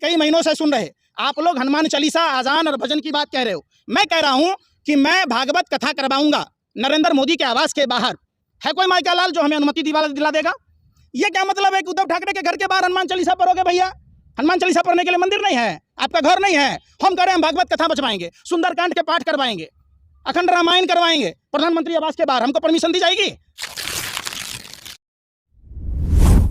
कई महीनों से सुन रहे। आप लोग हनुमान चालीसा, आजान और भजन की बात कह रहे हो। मैं कह रहा हूं कि मैं भागवत कथा करवाऊंगा नरेंद्र मोदी के आवास के बाहर। है कोई माइका लाल जो हमें अनुमति दिला देगा? ये क्या मतलब है कि उद्धव ठाकरे के घर के बाहर हनुमान चालीसा पढ़ोगे? भैया, हनुमान चालीसा पढ़ने के लिए मंदिर नहीं है, आपका घर नहीं है। हम कह रहे हैं भागवत कथा बचवाएंगे, सुंदरकांड के पाठ करवाएंगे, अखंड रामायण करवाएंगे प्रधानमंत्री आवास के बाहर। हमको परमिशन दी जाएगी?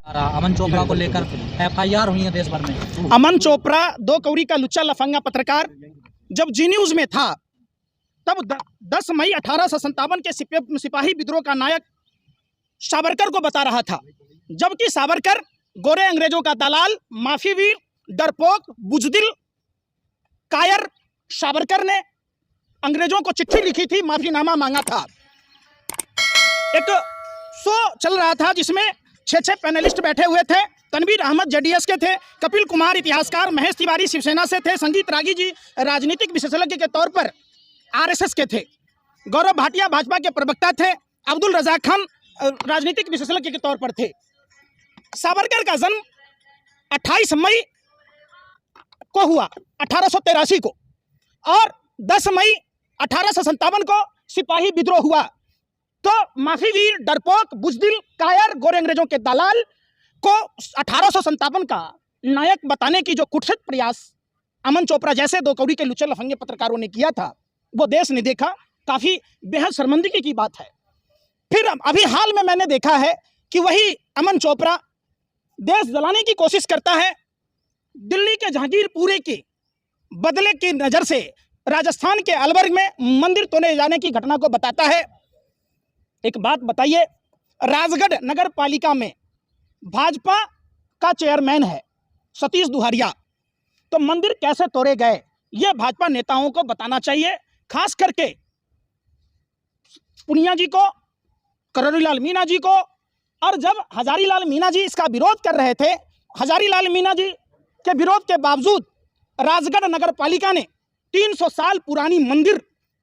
अमन चोपड़ा को लेकर FIR हुई है देश भर में। अमन चोपड़ा 2 कौड़ी का लुच्चा लफंगा पत्रकार जब जी न्यूज में था तब 10 मई 1857 के सिपाही विद्रोह का नायक सावरकर को बता रहा था, जबकि सावरकर गोरे अंग्रेजों का दलाल, माफी वीर, डरपोक, बुजदिल, कायर सावरकर ने अंग्रेजों को चिट्ठी लिखी थी, माफीनामा मांगा था। एक शो चल रहा था जिसमें 6 पैनलिस्ट बैठे हुए थे। तनवीर अहमद JDS के थे, कपिल कुमार इतिहासकार, महेश तिवारी शिवसेना से थे, संगीत रागी जी राजनीतिक विशेषज्ञ के तौर पर RSS के थे, गौरव भाटिया भाजपा के प्रवक्ता थे, अब्दुल रजाक खान राजनीतिक विशेषज्ञ के तौर पर थे। सावरकर का जन्म 28 मई को हुआ 1883 को, और 10 मई 1857 को सिपाही विद्रोह हुआ। तो माफी वीर, डरपोक, बुजदिल, कायर, गोरे अंग्रेजों के दलाल को 1857 का नायक बताने की जो कुत्सित प्रयास अमन चोपड़ा जैसे 2 कौड़ी के लुच्चे लफंगे पत्रकारों ने किया था, वो देश ने देखा। काफी बेहद शर्मिंदगी की बात है। फिर अभी हाल में मैंने देखा है कि वही अमन चोपड़ा देश जलाने की कोशिश करता है। दिल्ली के जहांगीरपुरी की बदले की नजर से राजस्थान के अलवर में मंदिर तोड़े जाने की घटना को बताता है। एक बात बताइए, राजगढ़ नगर पालिका में भाजपा का चेयरमैन है सतीश दुहारिया, तो मंदिर कैसे तोड़े गए ये भाजपा नेताओं को बताना चाहिए, खास करके पुनिया जी को, करोड़ीलाल मीणा जी को। और जब हजारीलाल मीणा जी इसका विरोध कर रहे थे, हजारीलाल मीणा जी के विरोध के बावजूद राजगढ़ नगर पालिका ने 300 साल पुरानी मंदिर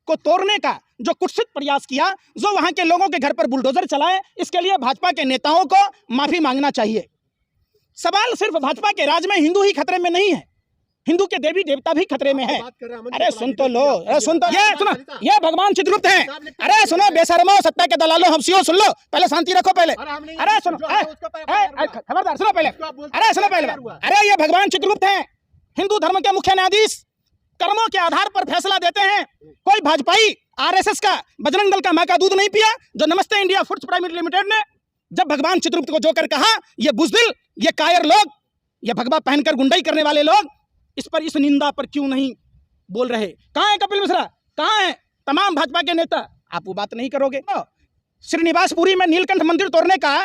को तोड़ने का जो कुत्सित प्रयास किया, जो वहां के लोगों के घर पर बुलडोजर चलाए, इसके लिए भाजपा के नेताओं को माफी मांगना चाहिए। सवाल सिर्फ भाजपा के राज में हिंदू ही खतरे में नहीं है, हिंदू के देवी देवता भी खतरे में है। अरे सुन तो लो, अरे सुन तो, ये सुनो, ये भगवान चित्रगुप्त हैं। अरे सुनो बेशर्मो, सत्ता के दलालो, हंसियो, सुन लो, पहले शांति रखो पहले। अरे सुनो, खबरदार, सुनो पहले, अरे सुनो पहले, अरे ये भगवान चित्रगुप्त हैं, हिंदू धर्म के मुख्य न्यायाधीश, कर्मों के आधार पर फैसला देते हैं। कोई भाजपाई RSS का, बजरंग दल का माँ का दूध नहीं पिया। जो नमस्ते इंडिया फूड्स प्राइवेट लिमिटेड ने जब भगवान चित्रगुप्त को जोकर कहा, ये बुजदिल, ये कायर लोग, ये भगवा पहनकर गुंडाई करने वाले लोग, इस पर, इस निंदा पर क्यों नहीं बोल रहे? कहाँ है कपिल मिश्रा, कहाँ है तमाम भाजपा के नेता? आप वो बात नहीं करोगे। तो श्रीनिवासपुरी में नीलकंठ मंदिर तोड़ने का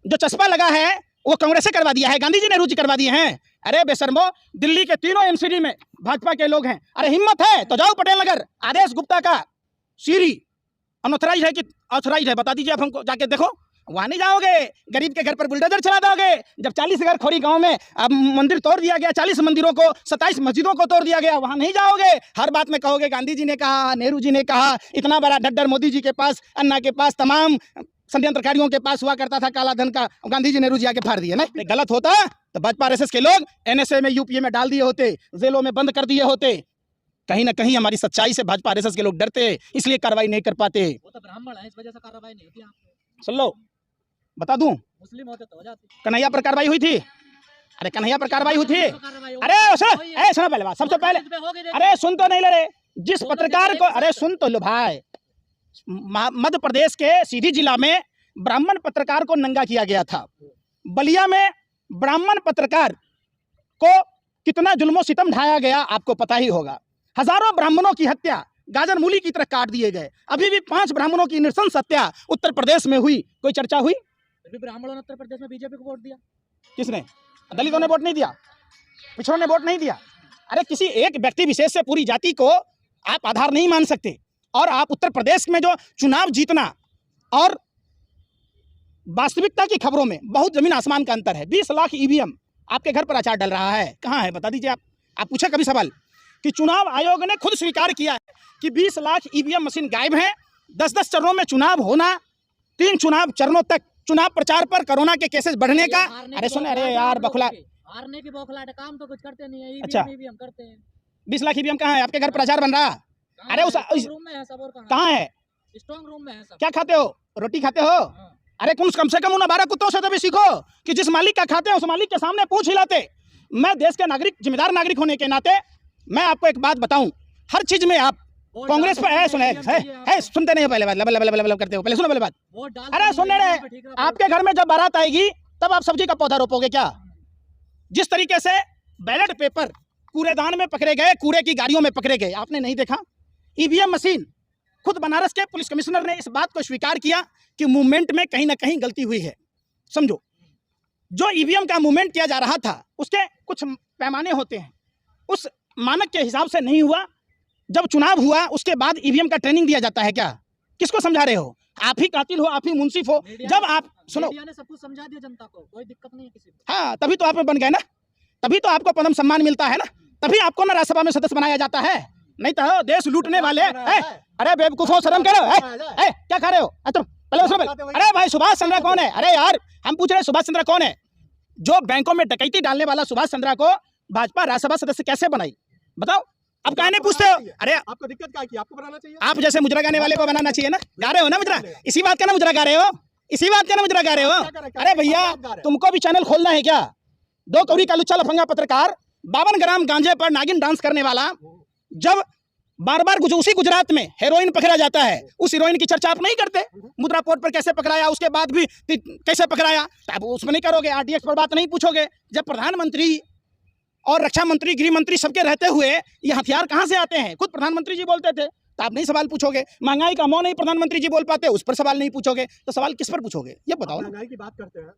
जो चस्पा लगा है वो कांग्रेस से करवा दिया है, गांधी जी ने रुचि करवा दिए हैं। अरे बेशर्मो, दिल्ली के 3 MCD में भाजपा के लोग हैं। अरे हिम्मत है तो जाओ पटेल नगर, आदेश गुप्ता का सीरी अनऑथराइज है कि ऑथराइज है, बता दीजिए आप हमको, जाके देखो। वहाँ नहीं जाओगे, गरीब के घर पर बुलडोजर चला दोगे। जब 40 घर खोरी गांव में अब मंदिर तोड़ दिया गया, 40 मंदिरों को, 27 मस्जिदों को तोड़ दिया गया, वहाँ नहीं जाओगे। हर बात में कहोगे गांधी जी ने कहा, नेहरू जी ने कहा, इतना बड़ा ढड्डर मोदी जी के पास, अन्ना के पास, तमाम षड्यंत्रकारियों के पास हुआ करता था काला धन का, गांधी जी नेहरू जी आके फाड़ दिए ना। गलत होता तो भाजपा RSS के लोग NSA में, UPA में डाल दिए होते, जेलों में बंद कर दिए होते। कहीं ना कहीं हमारी सच्चाई से भाजपा RSS के लोग डरते, इसलिए कार्रवाई नहीं कर पाते। वो तो ब्राह्मण है, इस वजह से कार्रवाई नहीं होती। सुन लो, बता दूं, मुस्लिम होते तो हो जाती। कन्हैया पर कार्रवाई हुई थी। अरे कन्हैया पर कार्रवाई हुई थी। अरे सुनो पहले बात, सबसे पहले, अरे सुन तो नहीं ले रहे, जिस पत्रकार को, अरे सुन तो लो भाई, मध्य प्रदेश के सीधी जिला में ब्राह्मण पत्रकार को नंगा किया गया था। बलिया में ब्राह्मण पत्रकार को कितना जुल्मो सितम ढाया गया आपको पता ही होगा। हजारों ब्राह्मणों की हत्या गाजर मूली की तरह काट दिए गए। अभी भी 5 ब्राह्मणों की नृशंस हत्या उत्तर प्रदेश में हुई, कोई चर्चा हुई? ब्राह्मणों ने उत्तर प्रदेश में बीजेपी को वोट दिया। किसने? दलितों ने वोट नहीं दिया, पिछड़ों ने वोट नहीं दिया। अरे किसी एक व्यक्ति विशेष से पूरी जाति को आप आधार नहीं मान सकते। और आप उत्तर प्रदेश में जो चुनाव जीतना और वास्तविकता की खबरों में बहुत जमीन आसमान का अंतर है। 20 लाख EVM आपके घर पर अचार डल रहा है, कहाँ है बता दीजिए। आप पूछे कभी सवाल कि चुनाव आयोग ने खुद स्वीकार किया है कि 20 लाख EVM मशीन गायब है। 10-10 चरणों में चुनाव होना, 3 चुनाव चरणों तक चुनाव प्रचार पर कोरोना के केसेस बढ़ने का। अरे सुन, अरे यार बखुला, हारने की बौखलाहट, काम तो कुछ करते नहीं है। अच्छा। ईवीएम करते हैं। 20 लाख ईवीएम कहाँ है? आपके घर प्रचार बन रहा? अरे उस रूम में है सब, और कहाँ है? स्ट्रॉन्ग रूम में है सब। क्या खाते हो? रोटी खाते हो? अरे कम से कम उन 12 कुत्तों से तो भी सीखो कि जिस मालिक का खाते हैं उस मालिक के सामने पूंछ हिलाते। मैं देश के नागरिक, जिम्मेदार नागरिक होने के नाते मैं आपको एक बात बताऊं, हर चीज में आप कांग्रेस पर सुनते नहीं हो, पहले बात लब करते हो, पहले सुनो पहले बात। अरे सुनने रहे, आपके घर में जब बारात आएगी तब आप सब्जी का पौधा रोपोगे क्या? जिस तरीके से बैलेट पेपर कूड़ेदान में पकड़े गए, कूड़े की गाड़ियों में पकड़े गए, आपने नहीं देखा? ईवीएम मशीन, खुद बनारस के पुलिस कमिश्नर ने इस बात को स्वीकार किया कि मूवमेंट में कहीं ना कहीं गलती हुई है। समझो, जो ईवीएम का मूवमेंट किया जा रहा था उसके कुछ पैमाने होते हैं, उस मानक के हिसाब से नहीं हुआ। जब चुनाव हुआ उसके बाद ईवीएम का ट्रेनिंग दिया जाता है क्या? किसको समझा रहे हो? आप ही कातिल हो, आप ही मुंसिफ हो। जब आप सुनो, मीडिया ने सब कुछ समझा दिया जनता को, कोई दिक्कत नहीं है किसी को। हाँ, तभी तो आप बन गए ना, तभी तो आपको पद्म सम्मान मिलता है ना, तभी आपको ना राज्यसभा में सदस्य बनाया जाता है। नहीं तो देश लूटने वाले, अरे बेवकूफो, शर्म करो, क्या खा रहे हो? तुम पहले सुनो। अरे भाई, सुभाष चंद्रा कौन है? अरे यार, हम पूछ रहे हैं सुभाष चंद्रा कौन है? जो बैंकों में डकैती डालने वाला सुभाष चंद्रा को भाजपा राज्यसभा सदस्य कैसे बनाई? बताओ। अब कहने पूछते हो, अरे आपको दिक्कत क्या है कि आपको बनाना चाहिए? आप जैसे मुजरा गाने वाले को बनाना चाहिए ना, गा रहे हो ना मुजरा, इसी बात का ना मुजरा गा रहे हो, इसी बात का ना मुजरा गा रहे हो। अरे भैया, तुमको भी चैनल खोलना है क्या? 2 कौड़ी का लुच्चा लफंगा पत्रकार, 52 ग्राम गांजे पर नागिन डांस करने वाला, जब बार बार उसी गुजरात में हेरोइन पकड़ा जाता है, उस हीरोइन की चर्चा आप नहीं करते? मुद्रा पोर्ट पर कैसे पकड़ाया, उसके बाद भी कैसे पकड़ाया, आप उसमें नहीं करोगे। आरडीएक्स पर बात नहीं पूछोगे। जब प्रधानमंत्री और रक्षा मंत्री, गृह मंत्री सबके रहते हुए ये हथियार कहां से आते हैं, खुद प्रधानमंत्री जी बोलते थे, तो आप नहीं सवाल पूछोगे। महंगाई का मोह नहीं प्रधानमंत्री जी बोल पाते, उस पर सवाल नहीं पूछोगे, तो सवाल किस पर पूछोगे? ये बताओ। महंगाई की बात करते हैं,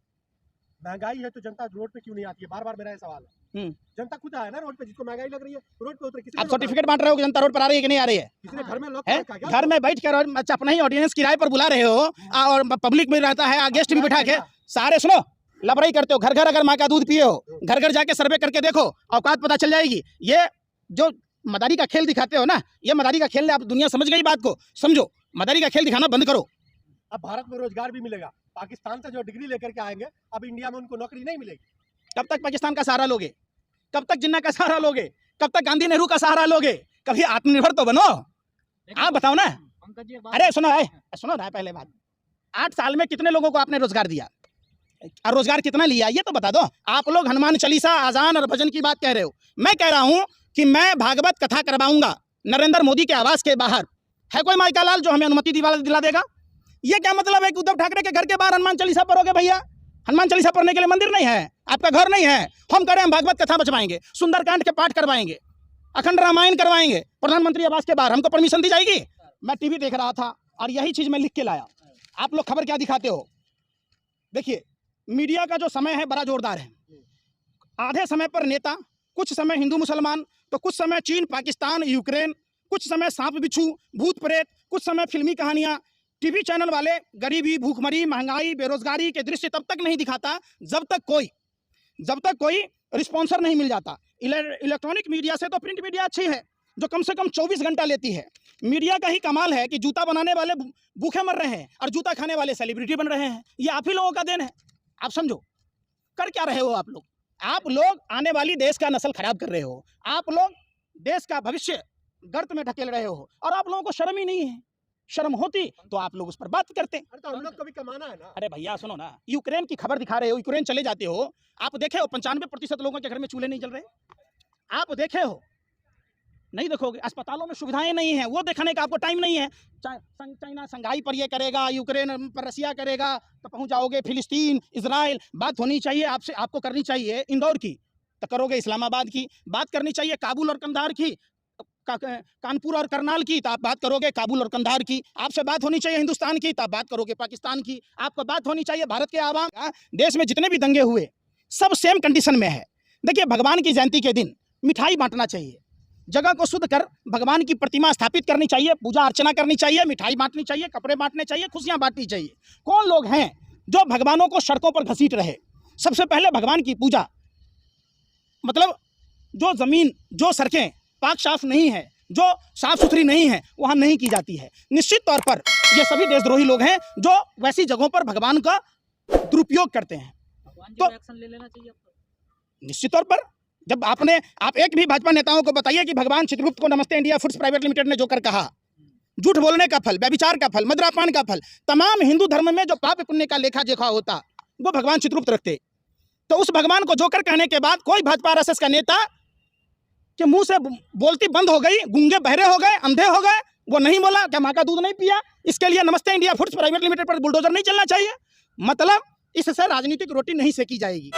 महंगाई है तो जनता रोड पे क्यों नहीं आती है? बार बार मेरा ये सवाल है। जनता खुद आया ना रोड पे, जिसको महंगाई लग रही है रोड पे उतरे। आप सर्टिफिकेट बांट रहे हो कि जनता रोड पर आ रही है कि नहीं आ रही है? किसने घर में लॉक है? रखा है? घर में बैठ कर और अपना ही ऑडियंस किराए पर बुला रहे हो, और पब्लिक भी रहता है, गेस्ट भी बिठा के सारे सुनो लबड़ाई करते हो। घर घर अगर माँ का दूध पिए हो, घर घर जाके सर्वे करके देखो, औकात पता चल जाएगी। ये जो मदारी का खेल दिखाते हो ना, ये मदारी का खेल, आप दुनिया समझ गई बात को, समझो। मदारी का खेल दिखाना बंद करो। अब भारत में रोजगार भी मिलेगा। पाकिस्तान से जो डिग्री लेकर के आएंगे, अब इंडिया में उनको नौकरी नहीं मिलेगी। कब तक पाकिस्तान का सहारा लोगे? कब तक जिन्ना का सहारा लोगे? कब तक गांधी नेहरू का सहारा लोगे? कभी आत्मनिर्भर तो बनो, आप बताओ ना। अरे सुनो ना, पहले बात, 8 साल में कितने लोगों को आपने रोजगार दिया, और रोजगार कितना लिया, ये तो बता दो। आप लोग हनुमान चालीसा, आजान और भजन की बात कह रहे हो। मैं कह रहा हूं कि मैं भागवत कथा करवाऊंगा नरेंद्र मोदी के आवास के बाहर। है कोई माइका लाल जो हमें अनुमति दिला देगा? ये क्या मतलब है कि उद्धव ठाकरे के घर के बाहर हनुमान चालीसा पढ़ोगे? भैया, हनुमान चालीसा पढ़ने के लिए मंदिर नहीं है, आपका घर नहीं है। हम कह रहे हैं हम भागवत कथा बचवाएंगे, सुंदरकांड के पाठ करवाएंगे, अखंड रामायण करवाएंगे प्रधानमंत्री आवास के बाहर। हमको परमिशन दी जाएगी? मैं टीवी देख रहा था और यही चीज मैं लिख के लाया। आप लोग खबर क्या दिखाते हो? देखिए, मीडिया का जो समय है बड़ा जोरदार है। आधे समय पर नेता, कुछ समय हिंदू मुसलमान, तो कुछ समय चीन, पाकिस्तान, यूक्रेन, कुछ समय सांप बिच्छू, भूत प्रेत, कुछ समय फिल्मी कहानियां। टीवी चैनल वाले गरीबी, भूखमरी, महंगाई, बेरोजगारी के दृश्य तब तक नहीं दिखाता जब तक कोई रिस्पॉन्सर नहीं मिल जाता। इलेक्ट्रॉनिक मीडिया से तो प्रिंट मीडिया अच्छी है, जो कम से कम 24 घंटा लेती है। मीडिया का ही कमाल है कि जूता बनाने वाले भूखे मर रहे हैं और जूता खाने वाले सेलिब्रिटी बन रहे हैं। ये आप ही लोगों का देन है। आप समझो, कर क्या रहे हो आप लोग? आप लोग आने वाली देश का नस्ल खराब कर रहे हो। आप लोग देश का भविष्य गर्त में ढकेल रहे हो, और आप लोगों को शर्म ही नहीं है। शर्म होती तो आप लोग उस पर बात करते। अरे तो हम लोग कभी कमाना है ना। अरे भैया सुनो ना, यूक्रेन की खबर दिखा रहे हो, यूक्रेन चले जाते हो, आप देखे हो 95% लोगों के घर में चूल्हे नहीं जल रहे? आप देखे हो? नहीं देखोगे। अस्पतालों में सुविधाएं नहीं है, वो देखने का आपको टाइम नहीं है। चाइना संघाई पर ये करेगा, यूक्रेन पर रसिया करेगा, तो पहुंच जाओगे फिलिस्तीन, इजराइल। बात होनी चाहिए आपसे, आपको करनी चाहिए इंदौर की, तो करोगे इस्लामाबाद की। बात करनी चाहिए काबुल और कंधार की, कानपुर और करनाल की, तो आप बात करोगे काबुल और कंधार की। आपसे बात होनी चाहिए हिंदुस्तान की, तो आप बात करोगे पाकिस्तान की। आपको बात होनी चाहिए भारत के आवाम। देश में जितने भी दंगे हुए सब सेम कंडीशन में है। देखिए, भगवान की जयंती के दिन मिठाई बांटना चाहिए, जगह को शुद्ध कर भगवान की प्रतिमा स्थापित करनी चाहिए, पूजा अर्चना करनी चाहिए, मिठाई बांटनी चाहिए, कपड़े बांटने चाहिए, खुशियां बांटनी चाहिए। कौन लोग हैं जो भगवानों को सड़कों पर घसीट रहे? सबसे पहले भगवान की पूजा, मतलब जो जमीन, जो सड़कें पाक साफ नहीं है, जो साफ सुथरी नहीं है, वहां नहीं की जाती है। निश्चित तौर पर ये सभी देशद्रोही लोग हैं जो वैसी जगहों पर भगवान का दुरुपयोग करते हैं। तो एक्शन ले लेना चाहिए। निश्चित तौर पर जब आप एक भी भाजपा नेताओं को बताइए कि भगवान चित्रगुप्त को नमस्ते इंडिया फूड्स प्राइवेट लिमिटेड ने जो कर कहा, झूठ बोलने का फल, व्यभिचार का फल, मद्रापान का फल, तमाम हिंदू धर्म में जो पाप पुण्य का लेखा जोखा होता वो भगवान चित्रगुप्त रखते। तो उस भगवान को जोकर कहने के बाद कोई भाजपा आरएसएस का नेता के मुंह से बोलती बंद हो गई, गूंगे बहरे हो गए, अंधे हो गए, वो नहीं बोला, क्या माँ का दूध नहीं पिया, इसके लिए नमस्ते इंडिया फूड्स प्राइवेट लिमिटेड पर बुलडोजर नहीं चलना चाहिए। मतलब इससे राजनीतिक रोटी नहीं सेकी जाएगी।